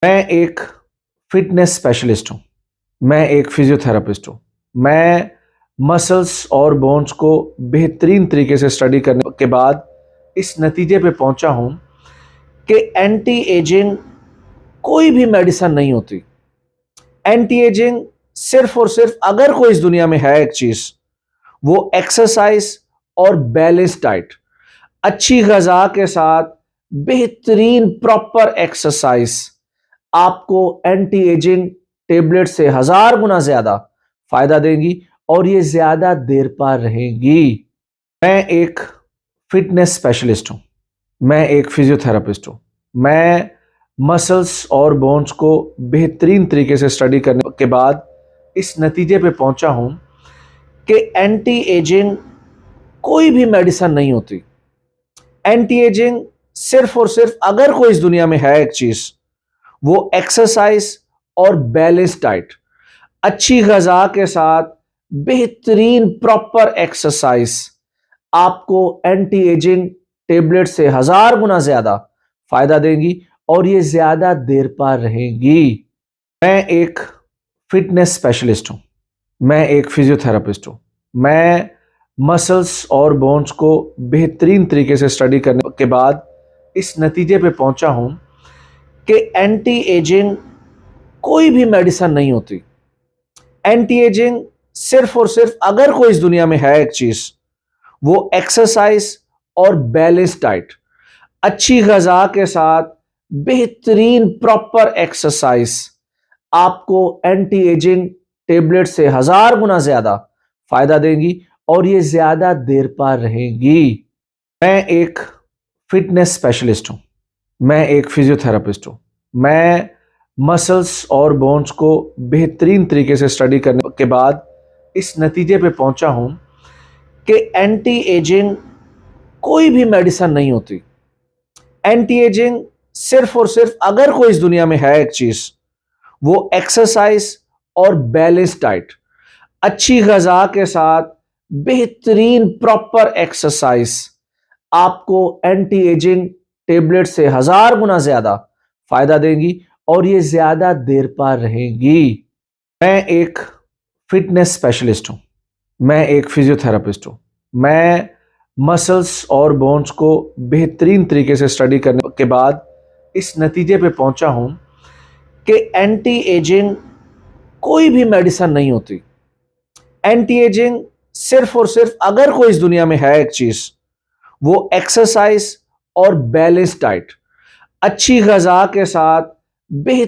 میں ایک fitness specialist ہوں، میں ایک فزیوتھراپسٹ ہوں۔ میں مسلس اور بونز کو بہترین طریقے سے اسٹڈی کرنے کے بعد اس نتیجے پہ پہنچا ہوں کہ اینٹی ایجنگ کوئی بھی میڈیسن نہیں ہوتی۔ اینٹی ایجنگ صرف اور صرف اگر کوئی اس دنیا میں ہے ایک چیز، وہ ایکسرسائز اور بیلنس ڈائٹ، اچھی غذا کے ساتھ بہترین پراپر ایکسرسائز آپ کو اینٹی ایجنگ ٹیبلٹ سے 1000 گنا زیادہ فائدہ دیں گی اور یہ زیادہ دیر پا رہیں گی۔ میں ایک فٹنس اسپیشلسٹ ہوں، میں ایک فزیوتھراپسٹ ہوں۔ میں مسلس اور بونز کو بہترین طریقے سے اسٹڈی کرنے کے بعد اس نتیجے پہ پہنچا ہوں کہ اینٹی ایجنگ کوئی بھی میڈیسن نہیں ہوتی۔ اینٹی ایجنگ صرف اور صرف اگر کوئی اس دنیا میں ہے ایک چیز، وہ ایکسرسائز اور بیلنس ڈائٹ، اچھی غذا کے ساتھ بہترین پراپر ایکسرسائز آپ کو اینٹی ایجنگ ٹیبلٹ سے 1000 گنا زیادہ فائدہ دیں گی اور یہ زیادہ دیر پا رہیں گی۔ میں ایک فٹنس اسپیشلسٹ ہوں، میں ایک فزیوتھراپسٹ ہوں۔ میں مسلس اور بونز کو بہترین طریقے سے اسٹڈی کرنے کے بعد اس نتیجے پہ پہنچا ہوں کہ اینٹی ایجنگ کوئی بھی میڈیسن نہیں ہوتی۔ اینٹی ایجنگ صرف اور صرف اگر کوئی اس دنیا میں ہے ایک چیز، وہ ایکسرسائز اور بیلنس ڈائٹ، اچھی غذا کے ساتھ بہترین پراپر ایکسرسائز آپ کو اینٹی ایجنگ ٹیبلٹ سے 1000 گنا زیادہ فائدہ دیں گی اور یہ زیادہ دیر پا رہیں گی۔ میں ایک فٹنس اسپیشلسٹ ہوں، میں ایک فزیوتھراپسٹ ہوں۔ میں مسلس اور بونز کو بہترین طریقے سے اسٹڈی کرنے کے بعد اس نتیجے پہ پہنچا ہوں کہ اینٹی ایجنگ کوئی بھی میڈیسن نہیں ہوتی۔ اینٹی ایجنگ صرف اور صرف اگر کوئی اس دنیا میں ہے ایک چیز، وہ ایکسرسائز اور بیلنس ڈائٹ، اچھی غذا کے ساتھ بہترین پراپر ایکسرسائز آپ کو اینٹی ایجنگ ٹیبلٹ سے 1000 گنا زیادہ فائدہ دیں گی اور یہ زیادہ دیر پا رہیں گی۔ میں ایک فٹنس اسپیشلسٹ ہوں، میں ایک فزیوتھراپسٹ ہوں۔ میں مسلس اور بونز کو بہترین طریقے سے اسٹڈی کرنے کے بعد اس نتیجے پہ پہنچا ہوں کہ اینٹی ایجنگ کوئی بھی میڈیسن نہیں ہوتی۔ اینٹی ایجنگ صرف اور صرف اگر کوئی اس دنیا میں ہے ایک چیز، وہ ایکسرسائز اور بیلنس ڈائٹ، اچھی غذا کے ساتھ